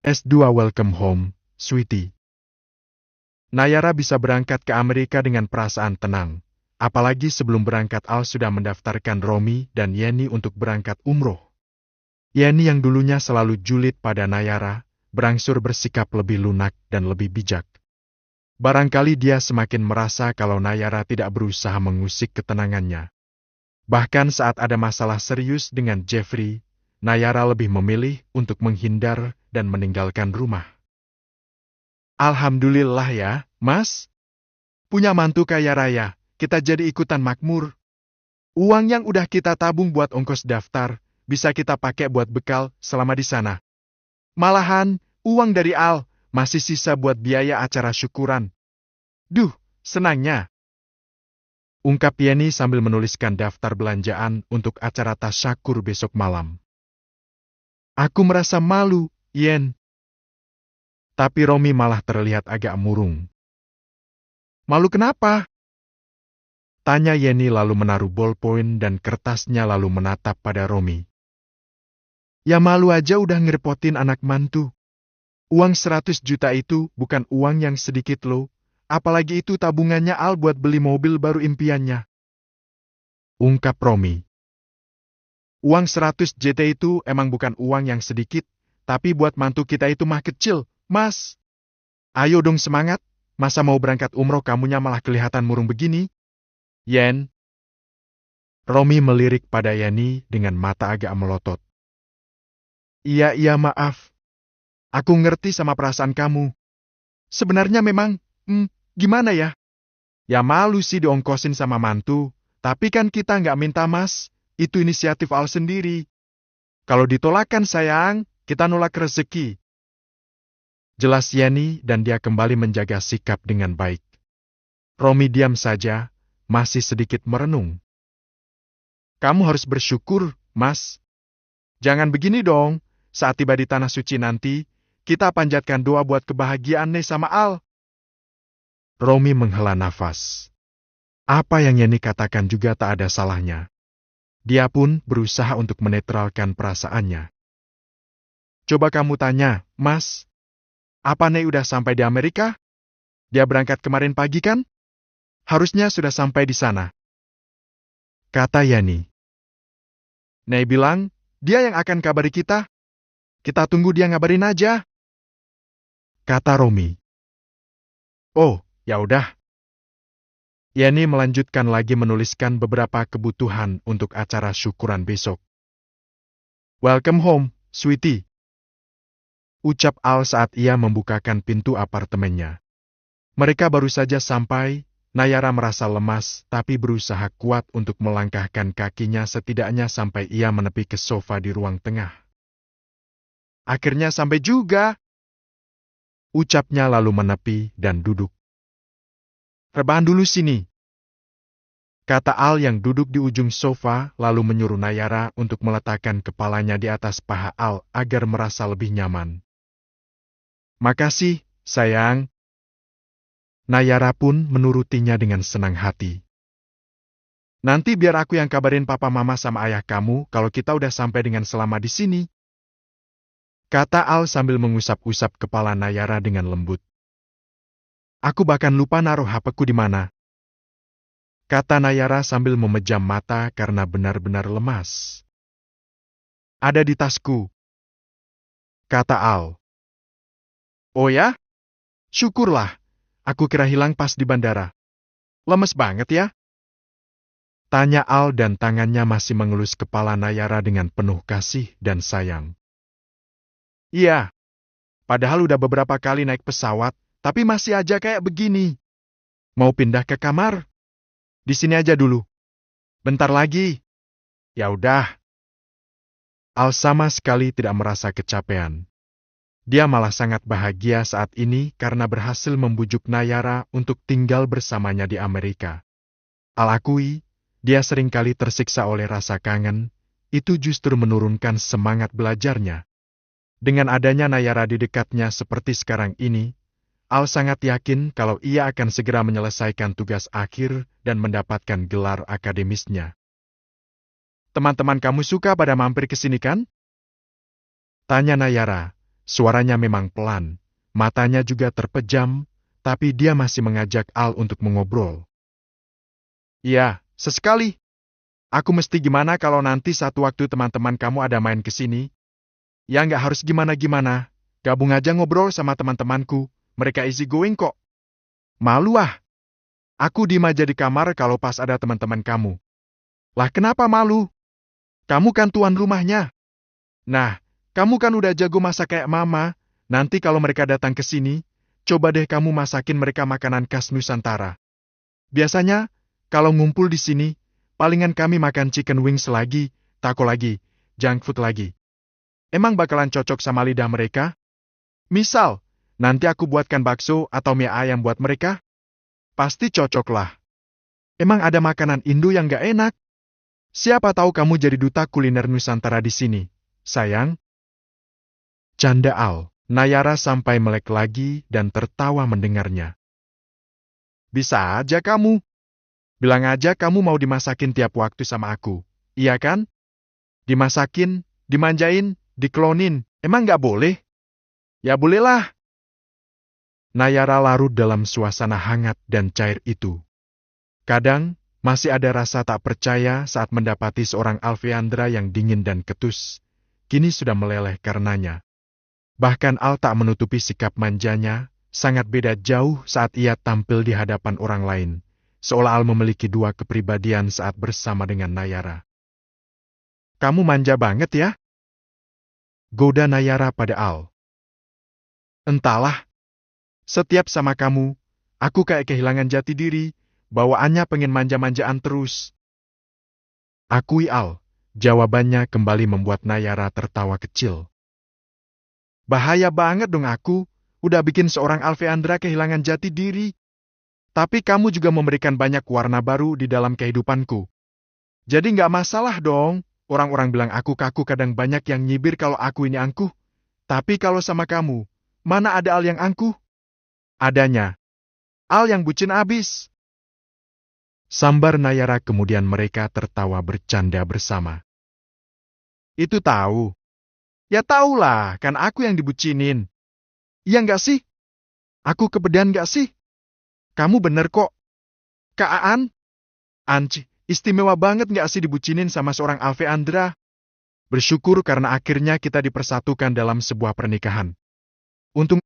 S2 welcome home, sweetie. Nayara bisa berangkat ke Amerika dengan perasaan tenang. Apalagi sebelum berangkat Al sudah mendaftarkan Romi dan Yeni untuk berangkat umroh. Yeni yang dulunya selalu julid pada Nayara, berangsur bersikap lebih lunak dan lebih bijak. Barangkali dia semakin merasa kalau Nayara tidak berusaha mengusik ketenangannya. Bahkan saat ada masalah serius dengan Jeffrey, Nayara lebih memilih untuk menghindar dan meninggalkan rumah. Alhamdulillah ya, Mas. Punya mantu kaya raya, kita jadi ikutan makmur. Uang yang udah kita tabung buat ongkos daftar, bisa kita pakai buat bekal selama di sana. Malahan, uang dari Al masih sisa buat biaya acara syukuran. Duh, senangnya. Ungkap Yeni sambil menuliskan daftar belanjaan untuk acara tasyakur besok malam. Aku merasa malu, Yen. Tapi Romi malah terlihat agak murung. Malu kenapa? Tanya Yeni lalu menaruh bolpoin dan kertasnya lalu menatap pada Romi. Ya malu aja udah ngerepotin anak mantu. Uang 100 juta itu bukan uang yang sedikit loh. Apalagi itu tabungannya Al buat beli mobil baru impiannya. Ungkap Romi. Uang 100 JT itu emang bukan uang yang sedikit, tapi buat mantu kita itu mah kecil, Mas. Ayo dong semangat, masa mau berangkat umroh kamunya malah kelihatan murung begini? Yen. Romi melirik pada Yeni dengan mata agak melotot. Iya maaf. Aku ngerti sama perasaan kamu. Sebenarnya memang, gimana ya? Ya malu sih diongkosin sama mantu, tapi kan kita nggak minta Mas, itu inisiatif Al sendiri. Kalau ditolakkan sayang, kita nolak rezeki. Jelas Yeni dan dia kembali menjaga sikap dengan baik. Romi diam saja, masih sedikit merenung. Kamu harus bersyukur, Mas. Jangan begini dong, saat tiba di Tanah Suci nanti, kita panjatkan doa buat kebahagiaan nih sama Al. Romi menghela nafas. Apa yang Yeni katakan juga tak ada salahnya. Dia pun berusaha untuk menetralkan perasaannya. Coba kamu tanya, Mas. Apa Nei udah sampai di Amerika? Dia berangkat kemarin pagi kan? Harusnya sudah sampai di sana. Kata Yeni. Nei bilang, dia yang akan kabari kita. Kita tunggu dia ngabarin aja. Kata Romi. Oh, ya udah. Yeni melanjutkan lagi menuliskan beberapa kebutuhan untuk acara syukuran besok. Welcome home, sweetie. Ucap Al saat ia membukakan pintu apartemennya. Mereka baru saja sampai, Nayara merasa lemas tapi berusaha kuat untuk melangkahkan kakinya setidaknya sampai ia menepi ke sofa di ruang tengah. Akhirnya sampai juga. Ucapnya lalu menepi dan duduk. Rebahan dulu sini. Kata Al yang duduk di ujung sofa lalu menyuruh Nayara untuk meletakkan kepalanya di atas paha Al agar merasa lebih nyaman. Makasih, sayang. Nayara pun menurutinya dengan senang hati. Nanti biar aku yang kabarin papa mama sama ayah kamu kalau kita udah sampai dengan selamat di sini. Kata Al sambil mengusap-usap kepala Nayara dengan lembut. Aku bahkan lupa naruh HP-ku di mana. Kata Nayara sambil memejam mata karena benar-benar lemas. Ada di tasku. Kata Al. Oh ya? Syukurlah. Aku kira hilang pas di bandara. Lemes banget ya? Tanya Al dan tangannya masih mengelus kepala Nayara dengan penuh kasih dan sayang. Iya. Padahal udah beberapa kali naik pesawat, tapi masih aja kayak begini. Mau pindah ke kamar? Di sini aja dulu. Bentar lagi. Ya udah. Al sama sekali tidak merasa kecapean. Dia malah sangat bahagia saat ini karena berhasil membujuk Nayara untuk tinggal bersamanya di Amerika. Al akui, dia seringkali tersiksa oleh rasa kangen, itu justru menurunkan semangat belajarnya. Dengan adanya Nayara di dekatnya seperti sekarang ini, Al sangat yakin kalau ia akan segera menyelesaikan tugas akhir dan mendapatkan gelar akademisnya. Teman-teman kamu suka pada mampir ke sini kan? Tanya Nayara, Suaranya memang pelan, matanya juga terpejam, tapi dia masih mengajak Al untuk mengobrol. Iya, sesekali. Aku mesti gimana kalau nanti satu waktu teman-teman kamu ada main ke sini? Ya nggak harus gimana-gimana, gabung aja ngobrol sama teman-temanku, mereka easy going kok. Malu ah. Aku diem aja di kamar kalau pas ada teman-teman kamu. Lah kenapa malu? Kamu kan tuan rumahnya. Nah, kamu kan udah jago masak kayak mama. Nanti kalau mereka datang ke sini, coba deh kamu masakin mereka makanan khas Nusantara. Biasanya, kalau ngumpul di sini, palingan kami makan chicken wings lagi, taco lagi, junk food lagi. Emang bakalan cocok sama lidah mereka? Misal, nanti aku buatkan bakso atau mie ayam buat mereka? Pasti cocok lah. Emang ada makanan Indo yang gak enak? Siapa tahu kamu jadi duta kuliner Nusantara di sini, sayang? Canda Al. Nayara sampai melek lagi dan tertawa mendengarnya. Bisa aja kamu. Bilang aja kamu mau dimasakin tiap waktu sama aku. Iya kan? Dimasakin, dimanjain, diklonin. Emang gak boleh? Ya bolehlah. Nayara larut dalam suasana hangat dan cair itu. Kadang, masih ada rasa tak percaya saat mendapati seorang Alfiandra yang dingin dan ketus. Kini sudah meleleh karenanya. Bahkan Al tak menutupi sikap manjanya, sangat beda jauh saat ia tampil di hadapan orang lain. Seolah Al memiliki dua kepribadian saat bersama dengan Nayara. Kamu manja banget ya? Goda Nayara pada Al. Entahlah. Setiap sama kamu, aku kayak kehilangan jati diri, bawaannya pengen manja-manjaan terus. Akui Al, jawabannya kembali membuat Nayara tertawa kecil. Bahaya banget dong aku, udah bikin seorang Alfiandra kehilangan jati diri. Tapi kamu juga memberikan banyak warna baru di dalam kehidupanku. Jadi nggak masalah dong, orang-orang bilang aku kaku kadang banyak yang nyibir kalau aku ini angkuh. Tapi kalau sama kamu, mana ada Al yang angkuh? Adanya. Al yang bucin abis. Sambar Nayara kemudian mereka tertawa bercanda bersama. Itu tahu. Ya tahulah, kan aku yang dibucinin. Iya nggak sih? Aku kepedean nggak sih? Kamu bener kok. Kak Aan? Anci, istimewa banget nggak sih dibucinin sama seorang Alfiandra? Bersyukur karena akhirnya kita dipersatukan dalam sebuah pernikahan. Untung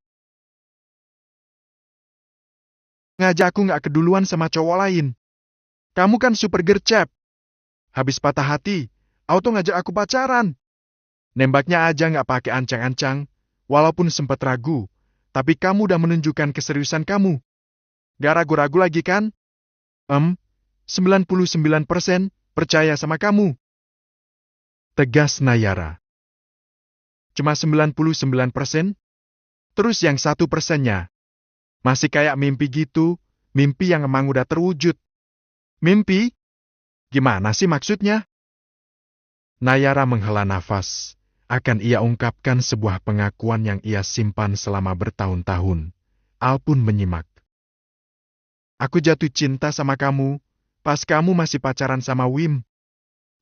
ngajak aku nggak keduluan sama cowok lain. Kamu kan super gercep. Habis patah hati, auto ngajak aku pacaran. Nembaknya aja nggak pakai ancang-ancang, walaupun sempat ragu, tapi kamu udah menunjukkan keseriusan kamu. Gak ragu-ragu lagi kan? 99% percaya sama kamu. Tegas Nayara. Cuma 99%? Terus yang 1%-nya? Masih kayak mimpi gitu, mimpi yang emang udah terwujud. Mimpi? Gimana sih maksudnya? Nayara menghela nafas. Akan ia ungkapkan sebuah pengakuan yang ia simpan selama bertahun-tahun. Al pun menyimak. Aku jatuh cinta sama kamu, pas kamu masih pacaran sama Wim.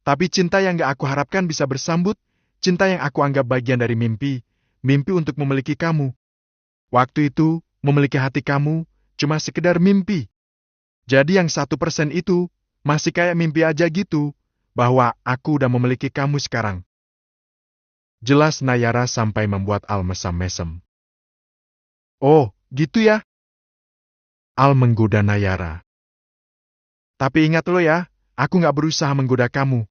Tapi cinta yang gak aku harapkan bisa bersambut, cinta yang aku anggap bagian dari mimpi, mimpi untuk memiliki kamu. Waktu itu, memiliki hati kamu, cuma sekedar mimpi. Jadi yang 1% itu, masih kayak mimpi aja gitu, bahwa aku udah memiliki kamu sekarang. Jelas Nayara sampai membuat Al mesam-mesem. Oh, gitu ya? Al menggoda Nayara. Tapi ingat lo ya, aku gak berusaha menggoda kamu.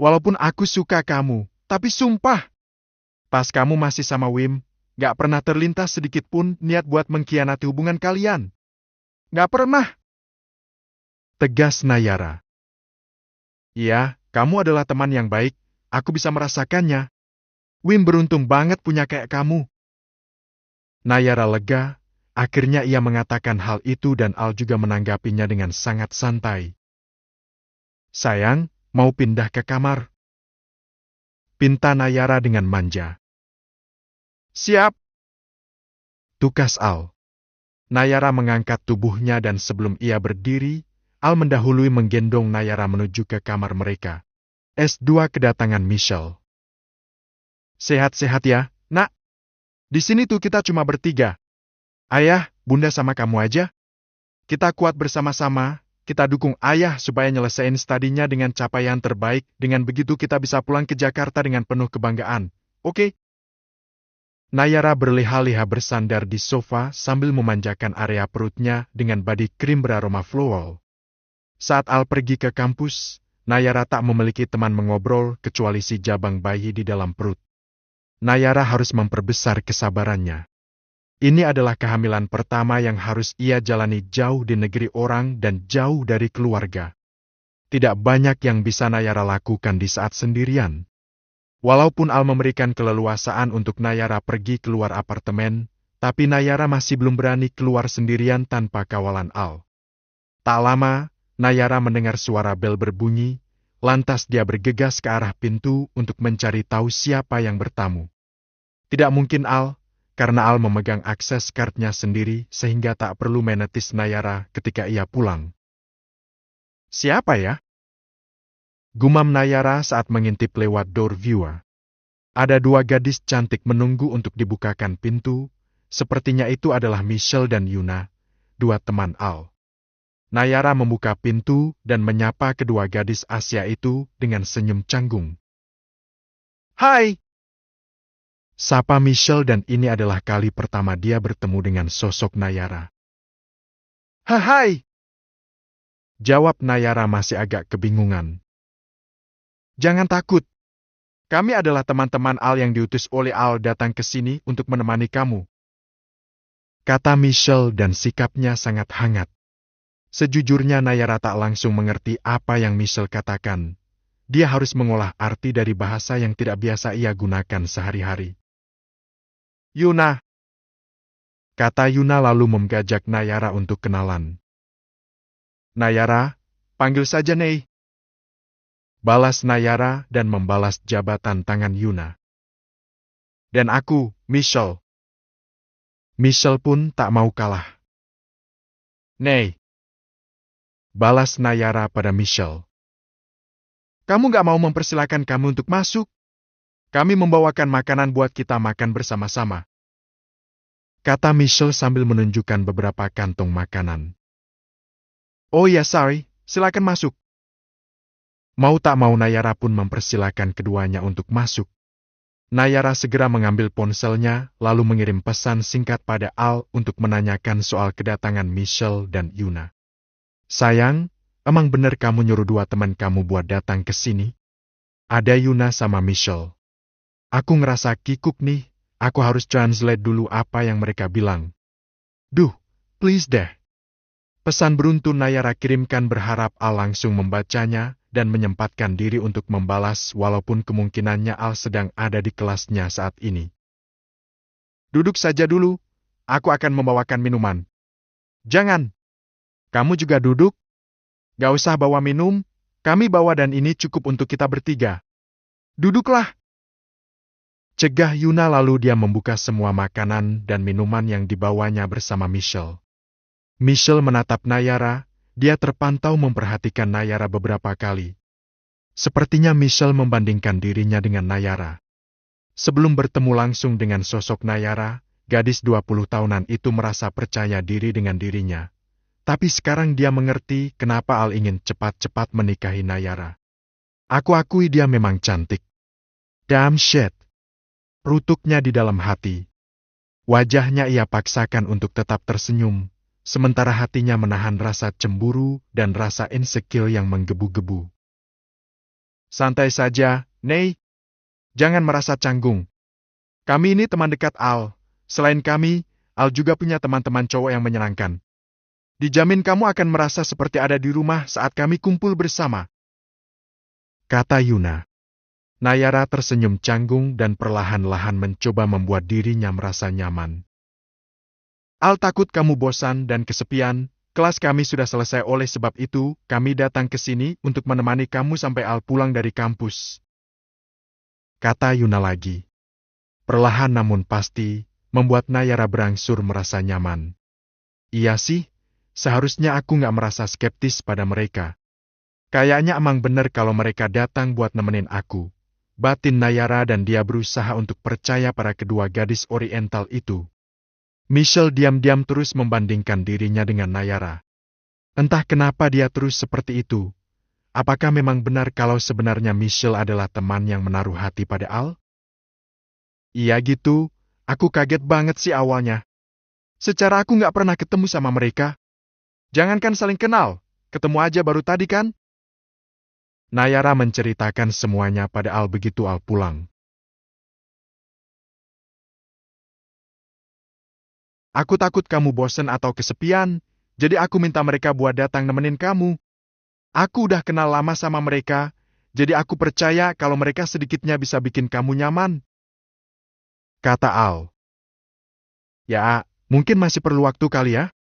Walaupun aku suka kamu, tapi sumpah. Pas kamu masih sama Wim, gak pernah terlintas sedikit pun niat buat mengkhianati hubungan kalian. Gak pernah. Tegas Nayara. Iya, kamu adalah teman yang baik, aku bisa merasakannya. Wim beruntung banget punya kayak kamu. Nayara lega, akhirnya ia mengatakan hal itu dan Al juga menanggapinya dengan sangat santai. Sayang, mau pindah ke kamar? Pinta Nayara dengan manja. Siap. Tukas Al. Nayara mengangkat tubuhnya dan sebelum ia berdiri, Al mendahului menggendong Nayara menuju ke kamar mereka. S2 kedatangan Michelle. Sehat-sehat ya, nak? Di sini tuh kita cuma bertiga. Ayah, bunda sama kamu aja. Kita kuat bersama-sama, kita dukung ayah supaya nyelesain studinya dengan capaian terbaik, dengan begitu kita bisa pulang ke Jakarta dengan penuh kebanggaan. Oke? Nayara berleha-leha bersandar di sofa sambil memanjakan area perutnya dengan body cream beraroma floral. Saat Al pergi ke kampus, Nayara tak memiliki teman mengobrol kecuali si jabang bayi di dalam perut. Nayara harus memperbesar kesabarannya. Ini adalah kehamilan pertama yang harus ia jalani jauh di negeri orang dan jauh dari keluarga. Tidak banyak yang bisa Nayara lakukan di saat sendirian. Walaupun Al memberikan keleluasaan untuk Nayara pergi keluar apartemen, tapi Nayara masih belum berani keluar sendirian tanpa kawalan Al. Tak lama, Nayara mendengar suara bel berbunyi, lantas dia bergegas ke arah pintu untuk mencari tahu siapa yang bertamu. Tidak mungkin Al, karena Al memegang akses card-nya sendiri sehingga tak perlu menetis Nayara ketika ia pulang. Siapa ya? Gumam Nayara saat mengintip lewat door viewer. Ada dua gadis cantik menunggu untuk dibukakan pintu, sepertinya itu adalah Michelle dan Yuna, dua teman Al. Nayara membuka pintu dan menyapa kedua gadis Asia itu dengan senyum canggung. Hai! Sapa Michelle dan ini adalah kali pertama dia bertemu dengan sosok Nayara. Hai! Jawab Nayara masih agak kebingungan. Jangan takut. Kami adalah teman-teman Al yang diutus oleh Al datang ke sini untuk menemani kamu. Kata Michelle dan sikapnya sangat hangat. Sejujurnya Nayara tak langsung mengerti apa yang Michelle katakan. Dia harus mengolah arti dari bahasa yang tidak biasa ia gunakan sehari-hari. Yuna. Kata Yuna lalu mengajak Nayara untuk kenalan. Nayara, panggil saja Nei. Balas Nayara dan membalas jabatan tangan Yuna. Dan aku, Michelle. Michelle pun tak mau kalah. Nei. Balas Nayara pada Michelle. Kamu gak mau mempersilahkan kami untuk masuk? Kami membawakan makanan buat kita makan bersama-sama. Kata Michelle sambil menunjukkan beberapa kantong makanan. Oh ya, sorry, silakan masuk. Mau tak mau Nayara pun mempersilahkan keduanya untuk masuk. Nayara segera mengambil ponselnya, lalu mengirim pesan singkat pada Al untuk menanyakan soal kedatangan Michelle dan Yuna. Sayang, emang bener kamu nyuruh dua teman kamu buat datang ke sini? Ada Yuna sama Michelle. Aku ngerasa kikuk nih, aku harus translate dulu apa yang mereka bilang. Duh, please deh. Pesan beruntun Nayara kirimkan berharap Al langsung membacanya, dan menyempatkan diri untuk membalas walaupun kemungkinannya Al sedang ada di kelasnya saat ini. Duduk saja dulu, aku akan membawakan minuman. Jangan. Kamu juga duduk? Gak usah bawa minum, kami bawa dan ini cukup untuk kita bertiga. Duduklah. Cegah Yuna lalu dia membuka semua makanan dan minuman yang dibawanya bersama Michelle. Michelle menatap Nayara. Dia terpantau memperhatikan Nayara beberapa kali. Sepertinya Michelle membandingkan dirinya dengan Nayara. Sebelum bertemu langsung dengan sosok Nayara, gadis 20 tahunan itu merasa percaya diri dengan dirinya. Tapi sekarang dia mengerti kenapa Al ingin cepat-cepat menikahi Nayara. Aku akui dia memang cantik. Damn shit. Rutuknya di dalam hati. Wajahnya ia paksakan untuk tetap tersenyum. Sementara hatinya menahan rasa cemburu dan rasa insecure yang menggebu-gebu. Santai saja, Nei. Jangan merasa canggung. Kami ini teman dekat Al. Selain kami, Al juga punya teman-teman cowok yang menyenangkan. Dijamin kamu akan merasa seperti ada di rumah saat kami kumpul bersama. Kata Yuna. Nayara tersenyum canggung dan perlahan-lahan mencoba membuat dirinya merasa nyaman. Al takut kamu bosan dan kesepian, kelas kami sudah selesai oleh sebab itu, kami datang ke sini untuk menemani kamu sampai Al pulang dari kampus. Kata Yuna lagi. Perlahan namun pasti, membuat Nayara berangsur merasa nyaman. Iya sih, seharusnya aku gak merasa skeptis pada mereka. Kayaknya emang bener kalau mereka datang buat nemenin aku. batin Nayara dan dia berusaha untuk percaya pada kedua gadis Oriental itu. Michelle diam-diam terus membandingkan dirinya dengan Nayara. Entah kenapa dia terus seperti itu. Apakah memang benar kalau sebenarnya Michelle adalah teman yang menaruh hati pada Al? Iya gitu, aku kaget banget sih awalnya. Secara aku nggak pernah ketemu sama mereka. Jangankan saling kenal, ketemu aja baru tadi kan? Nayara menceritakan semuanya pada Al begitu Al pulang. Aku takut kamu bosen atau kesepian, jadi aku minta mereka buat datang nemenin kamu. Aku udah kenal lama sama mereka, jadi aku percaya kalau mereka sedikitnya bisa bikin kamu nyaman. Kata Al. Ya, mungkin masih perlu waktu kali ya.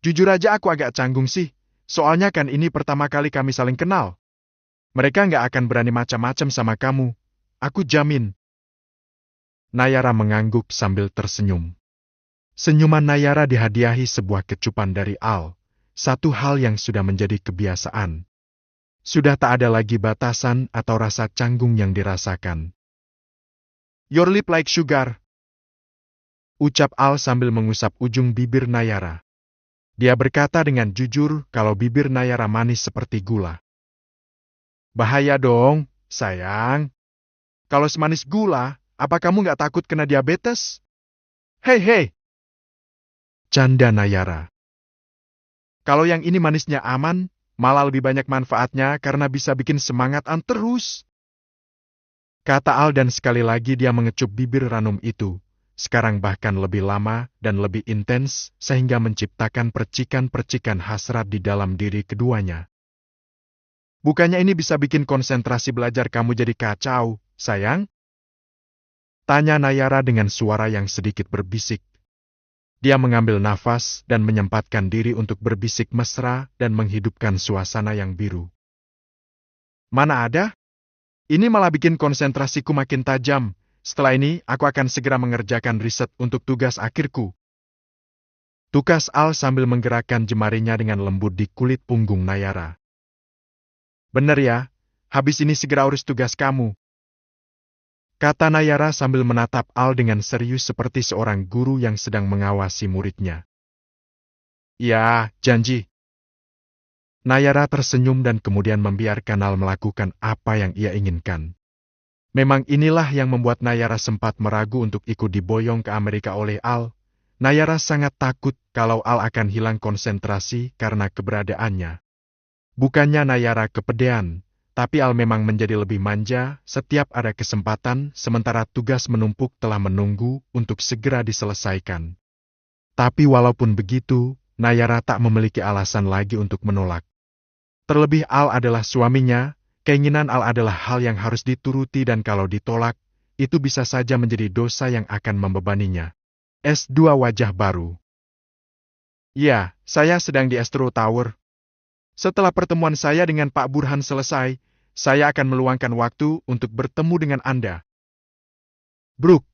Jujur aja aku agak canggung sih, soalnya kan ini pertama kali kami saling kenal. Mereka nggak akan berani macam-macam sama kamu. Aku jamin. Nayara mengangguk sambil tersenyum. Senyuman Nayara dihadiahi sebuah kecupan dari Al, satu hal yang sudah menjadi kebiasaan. Sudah tak ada lagi batasan atau rasa canggung yang dirasakan. Your lip like sugar. Ucap Al sambil mengusap ujung bibir Nayara. Dia berkata dengan jujur kalau bibir Nayara manis seperti gula. Bahaya dong, sayang. Kalau semanis gula, apa kamu nggak takut kena diabetes? Hei hei! Canda Nayara. Kalau yang ini manisnya aman, malah lebih banyak manfaatnya karena bisa bikin semangatan terus. Kata Al dan sekali lagi dia mengecup bibir ranum itu. Sekarang bahkan lebih lama dan lebih intens sehingga menciptakan percikan-percikan hasrat di dalam diri keduanya. Bukannya ini bisa bikin konsentrasi belajar kamu jadi kacau, sayang? Tanya Nayara dengan suara yang sedikit berbisik. Dia mengambil nafas dan menyempatkan diri untuk berbisik mesra dan menghidupkan suasana yang biru. Mana ada? Ini malah bikin konsentrasiku makin tajam. Setelah ini, aku akan segera mengerjakan riset untuk tugas akhirku. Tukas Al sambil menggerakkan jemarinya dengan lembut di kulit punggung Nayara. Bener ya, habis ini segera urus tugas kamu. Kata Nayara sambil menatap Al dengan serius seperti seorang guru yang sedang mengawasi muridnya. Ya, janji. Nayara tersenyum dan kemudian membiarkan Al melakukan apa yang ia inginkan. Memang inilah yang membuat Nayara sempat meragu untuk ikut diboyong ke Amerika oleh Al. Nayara sangat takut kalau Al akan hilang konsentrasi karena keberadaannya. Bukannya Nayara kepedean, tapi Al memang menjadi lebih manja setiap ada kesempatan sementara tugas menumpuk telah menunggu untuk segera diselesaikan. Tapi walaupun begitu, Nayara tak memiliki alasan lagi untuk menolak. Terlebih Al adalah suaminya, keinginan Al adalah hal yang harus dituruti dan kalau ditolak, itu bisa saja menjadi dosa yang akan membebaninya. S2 wajah baru. Ya, saya sedang di Astro Tower. Setelah pertemuan saya dengan Pak Burhan selesai, saya akan meluangkan waktu untuk bertemu dengan Anda. Brooke.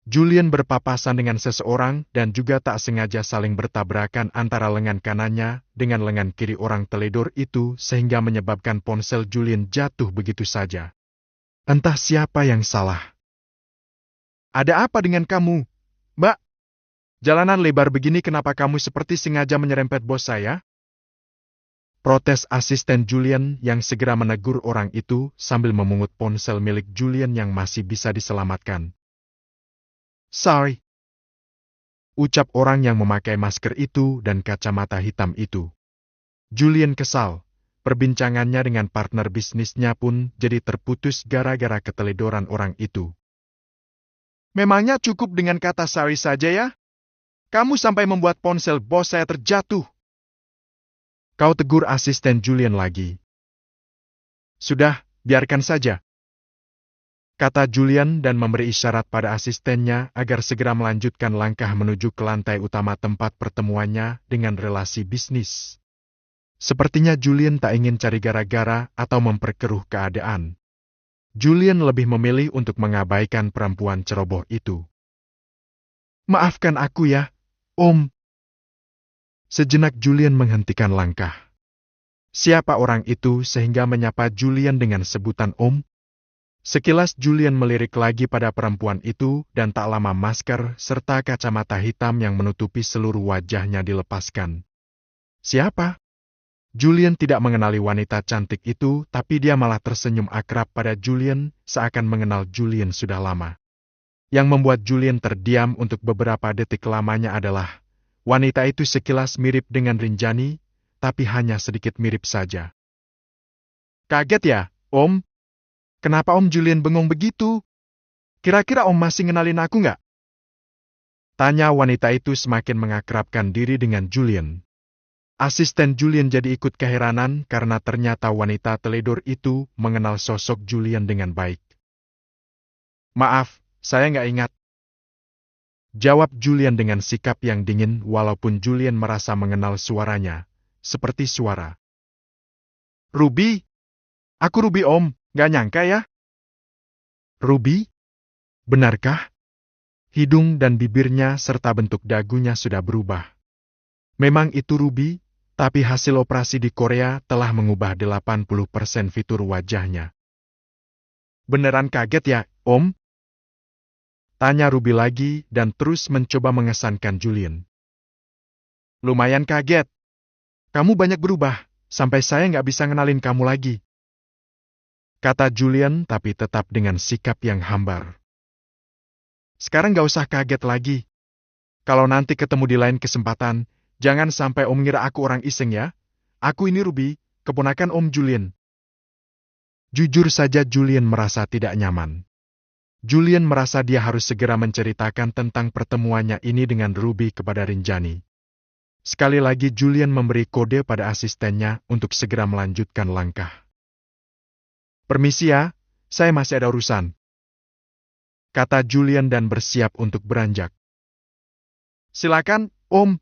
Julian berpapasan dengan seseorang dan juga tak sengaja saling bertabrakan antara lengan kanannya dengan lengan kiri orang teledor itu sehingga menyebabkan ponsel Julian jatuh begitu saja. Entah siapa yang salah. Ada apa dengan kamu, Mbak? Jalanan lebar begini kenapa kamu seperti sengaja menyerempet bos saya? Protes asisten Julian yang segera menegur orang itu sambil memungut ponsel milik Julian yang masih bisa diselamatkan. Sorry. Ucap orang yang memakai masker itu dan kacamata hitam itu. Julian kesal. Perbincangannya dengan partner bisnisnya pun jadi terputus gara-gara keteledoran orang itu. Memangnya cukup dengan kata sorry saja ya? Kamu sampai membuat ponsel bos saya terjatuh. Kau tegur asisten Julian lagi. Sudah, biarkan saja. Kata Julian dan memberi isyarat pada asistennya agar segera melanjutkan langkah menuju ke lantai utama tempat pertemuannya dengan relasi bisnis. Sepertinya Julian tak ingin cari gara-gara atau memperkeruh keadaan. Julian lebih memilih untuk mengabaikan perempuan ceroboh itu. Maafkan aku ya, Om. Sejenak Julian menghentikan langkah. Siapa orang itu sehingga menyapa Julian dengan sebutan Om? Sekilas Julian melirik lagi pada perempuan itu dan tak lama masker serta kacamata hitam yang menutupi seluruh wajahnya dilepaskan. Siapa? Julian tidak mengenali wanita cantik itu, tapi dia malah tersenyum akrab pada Julian, seakan mengenal Julian sudah lama. Yang membuat Julian terdiam untuk beberapa detik lamanya adalah, wanita itu sekilas mirip dengan Rinjani, tapi hanya sedikit mirip saja. Kaget ya, Om? Kenapa Om Julian bengong begitu? Kira-kira Om masih ngenalin aku nggak? Tanya wanita itu semakin mengakrabkan diri dengan Julian. Asisten Julian jadi ikut keheranan karena ternyata wanita teledor itu mengenal sosok Julian dengan baik. Maaf, saya nggak ingat. Jawab Julian dengan sikap yang dingin walaupun Julian merasa mengenal suaranya, seperti suara. Ruby? Aku Ruby Om, nggak nyangka ya? Ruby? Benarkah? Hidung dan bibirnya serta bentuk dagunya sudah berubah. Memang itu Ruby, tapi hasil operasi di Korea telah mengubah 80% fitur wajahnya. Beneran kaget ya, Om? Tanya Ruby lagi dan terus mencoba mengesankan Julian. Lumayan kaget. Kamu banyak berubah, sampai saya nggak bisa ngenalin kamu lagi. Kata Julian tapi tetap dengan sikap yang hambar. Sekarang nggak usah kaget lagi. Kalau nanti ketemu di lain kesempatan, jangan sampai Om ngira aku orang iseng ya. Aku ini Ruby, keponakan Om Julian. Jujur saja Julian merasa tidak nyaman. Julian merasa dia harus segera menceritakan tentang pertemuannya ini dengan Ruby kepada Rinjani. Sekali lagi Julian memberi kode pada asistennya untuk segera melanjutkan langkah. Permisi ya, saya masih ada urusan. Kata Julian dan bersiap untuk beranjak. Silakan, Om.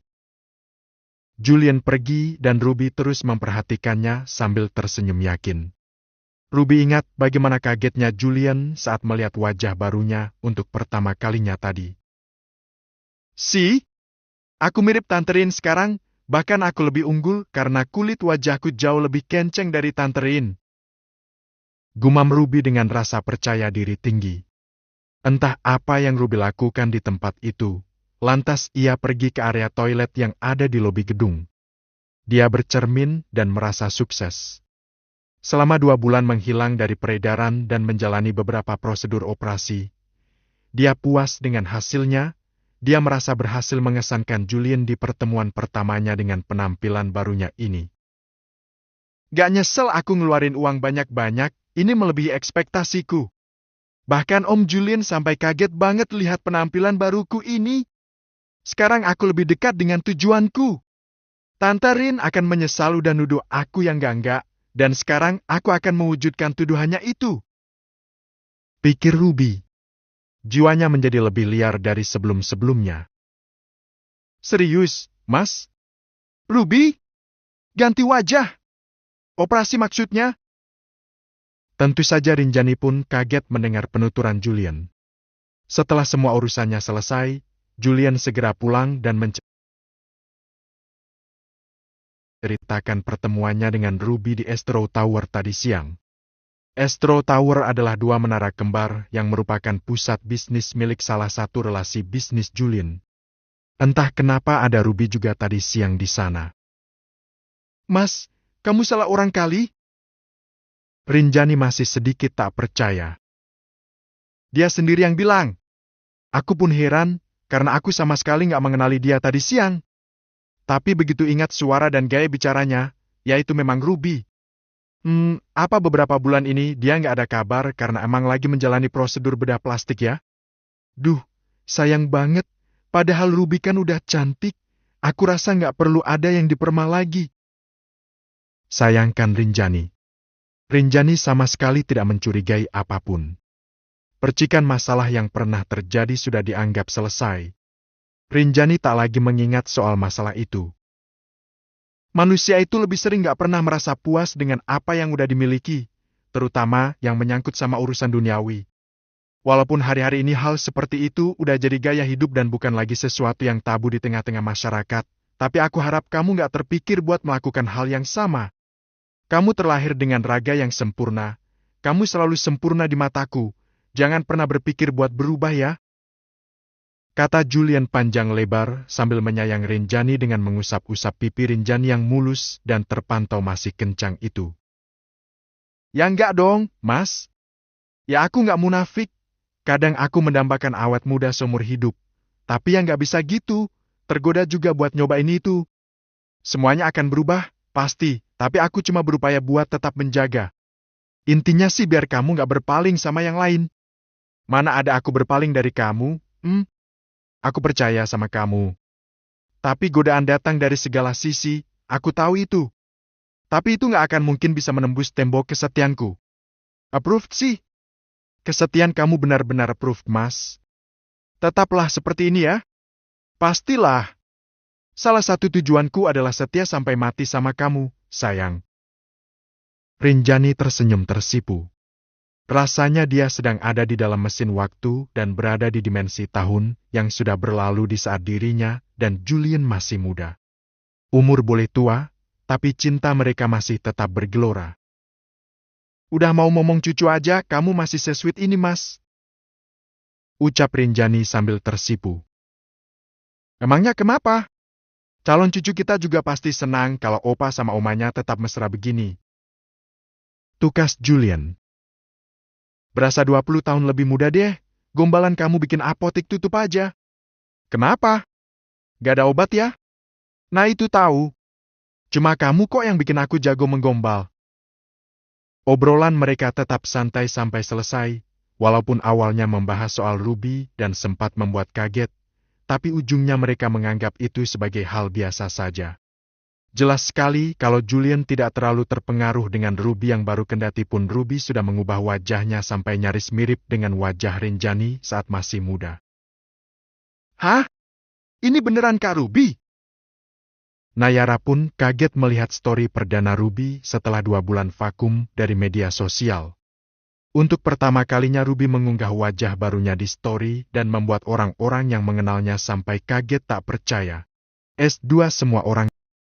Julian pergi dan Ruby terus memperhatikannya sambil tersenyum yakin. Ruby ingat bagaimana kagetnya Julian saat melihat wajah barunya untuk pertama kalinya tadi. Aku mirip Tante Rin sekarang, bahkan aku lebih unggul karena kulit wajahku jauh lebih kenceng dari Tante Rin. Gumam Ruby dengan rasa percaya diri tinggi. Entah apa yang Ruby lakukan di tempat itu, lantas ia pergi ke area toilet yang ada di lobi gedung. Dia bercermin dan merasa sukses. Selama 2 bulan menghilang dari peredaran dan menjalani beberapa prosedur operasi, dia puas dengan hasilnya. Dia merasa berhasil mengesankan Julian di pertemuan pertamanya dengan penampilan barunya ini. Gak nyesel aku ngeluarin uang banyak-banyak, ini melebihi ekspektasiku. Bahkan Om Julian sampai kaget banget lihat penampilan baruku ini. Sekarang aku lebih dekat dengan tujuanku. Tante Rin akan menyesal dan nuduh aku yang enggak, dan sekarang aku akan mewujudkan tuduhannya itu. Pikir Ruby. Jiwanya menjadi lebih liar dari sebelum-sebelumnya. Serius, Mas? Ruby? Ganti wajah? Operasi maksudnya? Tentu saja Rinjani pun kaget mendengar penuturan Julian. Setelah semua urusannya selesai, Julian segera pulang dan menceritakan pertemuannya dengan Ruby di Astro Tower tadi siang. Astro Tower adalah 2 menara kembar yang merupakan pusat bisnis milik salah satu relasi bisnis Julian. Entah kenapa ada Ruby juga tadi siang di sana. Mas, kamu salah orang kali? Rinjani masih sedikit tak percaya. Dia sendiri yang bilang. Aku pun heran, karena aku sama sekali nggak mengenali dia tadi siang. Tapi begitu ingat suara dan gaya bicaranya, yaitu memang Ruby. Apa beberapa bulan ini dia nggak ada kabar karena emang lagi menjalani prosedur bedah plastik ya? Duh, sayang banget. Padahal Ruby kan udah cantik. Aku rasa nggak perlu ada yang diperma lagi. Sayangkan Rinjani. Rinjani sama sekali tidak mencurigai apapun. Percikan masalah yang pernah terjadi sudah dianggap selesai. Rinjani tak lagi mengingat soal masalah itu. Manusia itu lebih sering gak pernah merasa puas dengan apa yang udah dimiliki, terutama yang menyangkut sama urusan duniawi. Walaupun hari-hari ini hal seperti itu udah jadi gaya hidup dan bukan lagi sesuatu yang tabu di tengah-tengah masyarakat, tapi aku harap kamu gak terpikir buat melakukan hal yang sama. Kamu terlahir dengan raga yang sempurna, kamu selalu sempurna di mataku. Jangan pernah berpikir buat berubah ya. Kata Julian panjang lebar sambil menyayang Rinjani dengan mengusap-usap pipi Rinjani yang mulus dan terpantau masih kencang itu. Ya enggak dong, Mas. Ya aku enggak munafik. Kadang aku mendambakan awet muda seumur hidup. Tapi ya enggak bisa gitu. Tergoda juga buat nyobain itu. Semuanya akan berubah, pasti. Tapi aku cuma berupaya buat tetap menjaga. Intinya sih biar kamu enggak berpaling sama yang lain. Mana ada aku berpaling dari kamu, Aku percaya sama kamu. Tapi godaan datang dari segala sisi, aku tahu itu. Tapi itu nggak akan mungkin bisa menembus tembok kesetiaanku. Approved sih. Kesetiaan kamu benar-benar approved, Mas. Tetaplah seperti ini ya. Pastilah. Salah satu tujuanku adalah setia sampai mati sama kamu, sayang. Rinjani tersenyum tersipu. Rasanya dia sedang ada di dalam mesin waktu dan berada di dimensi tahun yang sudah berlalu di saat dirinya dan Julian masih muda. Umur boleh tua, tapi cinta mereka masih tetap bergelora. Udah mau ngomong cucu aja, kamu masih se-sweet ini, Mas. Ucap Rinjani sambil tersipu. Emangnya kenapa? Calon cucu kita juga pasti senang kalau opa sama omanya tetap mesra begini. Tukas Julian. Berasa 20 tahun lebih muda deh, gombalan kamu bikin apotik tutup aja. Kenapa? Gak ada obat ya? Nah itu tahu. Cuma kamu kok yang bikin aku jago menggombal. Obrolan mereka tetap santai sampai selesai, walaupun awalnya membahas soal Ruby dan sempat membuat kaget, tapi ujungnya mereka menganggap itu sebagai hal biasa saja. Jelas sekali kalau Julian tidak terlalu terpengaruh dengan Ruby yang baru kendati pun Ruby sudah mengubah wajahnya sampai nyaris mirip dengan wajah Rinjani saat masih muda. Hah? Ini beneran Kak Ruby? Nayara pun kaget melihat story perdana Ruby setelah 2 bulan vakum dari media sosial. Untuk pertama kalinya Ruby mengunggah wajah barunya di story dan membuat orang-orang yang mengenalnya sampai kaget tak percaya. S2 semua orang